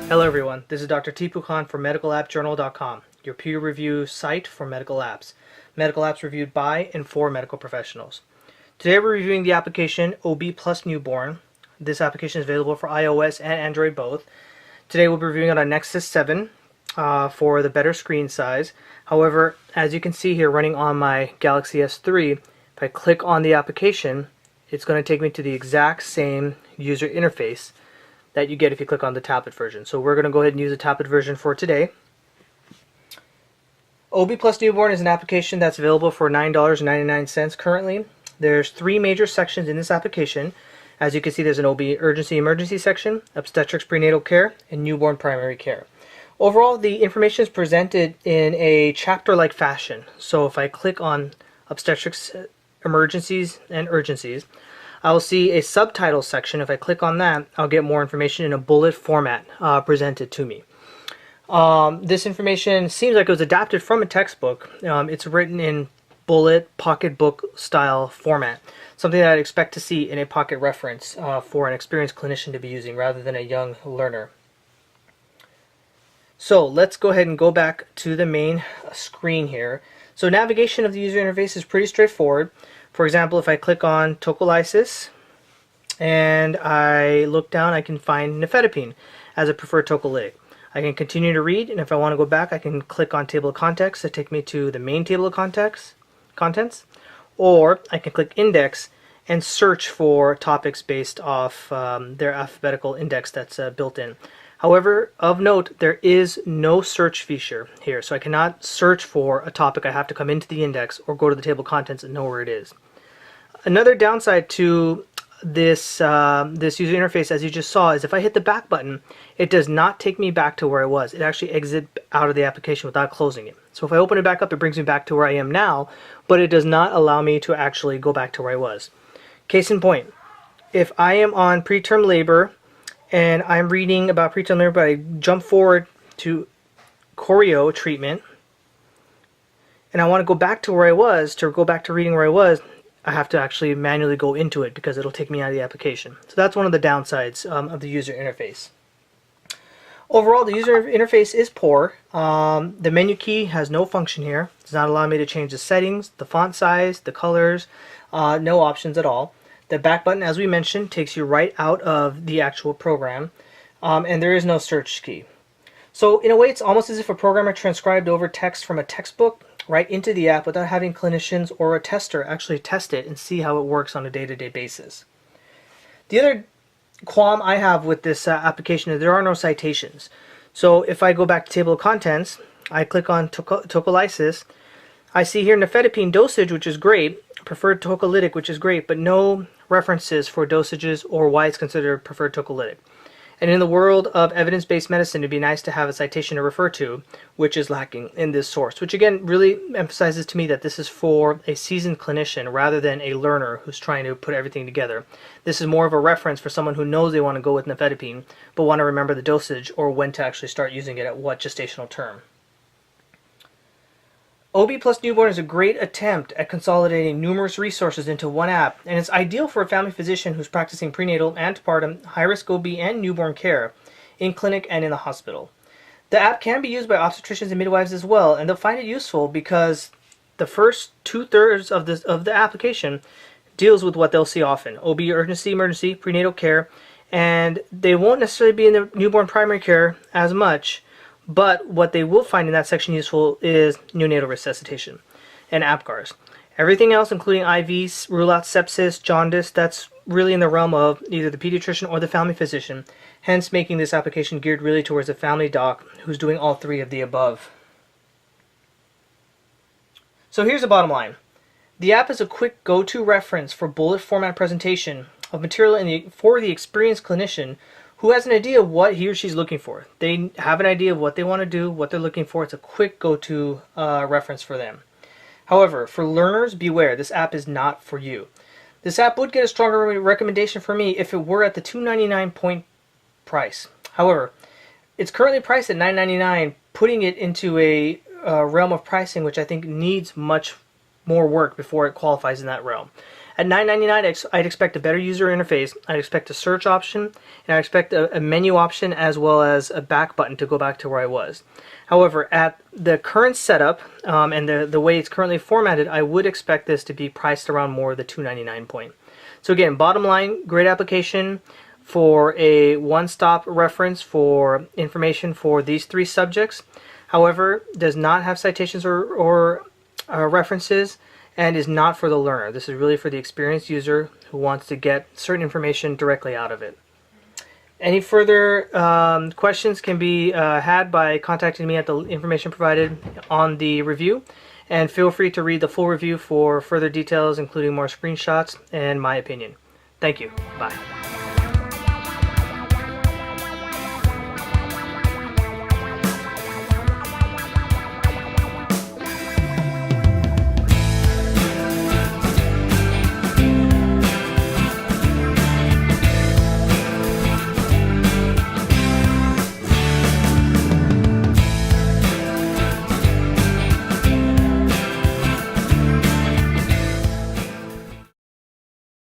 Hello everyone, this is Dr. Tipu Khan from medicalappjournal.com, your peer review site for medical apps. Medical apps reviewed by and for medical professionals. Today we're reviewing the application OBNewborn. This application is available for iOS and Android both. Today we'll be reviewing it on Nexus 7 for the better screen size. However, as you can see here running on my Galaxy S3, if I click on the application, it's going to take me to the exact same user interface that you get if you click on the tablet version. So we're going to go ahead and use the tablet version for today. OBNewborn is an application that's available for $9.99 currently. There's three major sections in this application. As you can see, there's an OB urgency emergency section, obstetrics prenatal care, and newborn primary care. Overall, the information is presented in a chapter-like fashion. So if I click on obstetrics emergencies and urgencies, I will see a subtitle section. If I click on that, I'll get more information in a bullet format presented to me. This information seems like it was adapted from a textbook. It's written in bullet pocketbook style format, something that I'd expect to see in a pocket reference for an experienced clinician to be using rather than a young learner. So let's go ahead and go back to the main screen here. So navigation of the user interface is pretty straightforward. For example, if I click on tocolysis and I look down, I can find nifedipine as a preferred tocolytic. I can continue to read, and if I want to go back, I can click on table of contents to take me to the main table of contents, or I can click index and search for topics based off their alphabetical index that's built in. However, of note, there is no search feature here, so I cannot search for a topic. I have to come into the index or go to the table of contents and know where it is. Another downside to this user interface, as you just saw, is if I hit the back button, it does not take me back to where I was. It actually exits out of the application without closing it. So if I open it back up, it brings me back to where I am now, but it does not allow me to actually go back to where I was. Case in point, if I am on preterm labor and I'm reading about preterm labor, but I jump forward to choreo treatment, and I want to go back to where I was, to go back to reading where I was, I have to actually manually go into it because it'll take me out of the application. So that's one of the downsides of the user interface. Overall, the user interface is poor. The menu key has no function here. It does not allow me to change the settings, the font size, the colors, no options at all. The back button, as we mentioned, takes you right out of the actual program, and there is no search key. So in a way, it's almost as if a programmer transcribed over text from a textbook right into the app without having clinicians or a tester actually test it and see how it works on a day-to-day basis. The other qualm I have with this application is there are no citations. So if I go back to table of contents, I click on tocolysis, I see here nifedipine dosage, which is great, preferred tocolytic, which is great, but no references for dosages or why it's considered preferred tocolytic. And in the world of evidence-based medicine, it'd be nice to have a citation to refer to, which is lacking in this source, which again really emphasizes to me that this is for a seasoned clinician rather than a learner who's trying to put everything together. This is more of a reference for someone who knows they want to go with nifedipine, but want to remember the dosage or when to actually start using it at what gestational term. OBNewborn is a great attempt at consolidating numerous resources into one app, and it's ideal for a family physician who's practicing prenatal, antepartum, high-risk OB, and newborn care in clinic and in the hospital. The app can be used by obstetricians and midwives as well, and they'll find it useful because the first two-thirds of the application deals with what they'll see often: OB urgency, emergency, prenatal care, and they won't necessarily be in the newborn primary care as much. But what they will find in that section useful is neonatal resuscitation and APGARs. Everything else, including IVs, rule out sepsis, jaundice, that's really in the realm of either the pediatrician or the family physician, hence making this application geared really towards a family doc who's doing all three of the above. So here's the bottom line. The app is a quick go-to reference for bullet format presentation of material for the experienced clinician who has an idea of what he or she's looking for. They have an idea of what they want to do, what they're looking for. It's a quick go-to reference for them. However, for learners, beware. This app is not for you. This app would get a stronger recommendation for me if it were at the $2.99 point price. However, it's currently priced at $9.99, putting it into a realm of pricing which I think needs much more work before it qualifies in that realm. At $9.99, I'd expect a better user interface. I'd expect a search option, and I'd expect a menu option as well as a back button to go back to where I was. However, at the current setup and the way it's currently formatted, I would expect this to be priced around more the $2.99 point. So again, bottom line, great application for a one-stop reference for information for these 3 subjects. However, does not have citations or references, and is not for the learner. This is really for the experienced user who wants to get certain information directly out of it. Any further questions can be had by contacting me at the information provided on the review, and feel free to read the full review for further details, including more screenshots and my opinion. Thank you. Bye.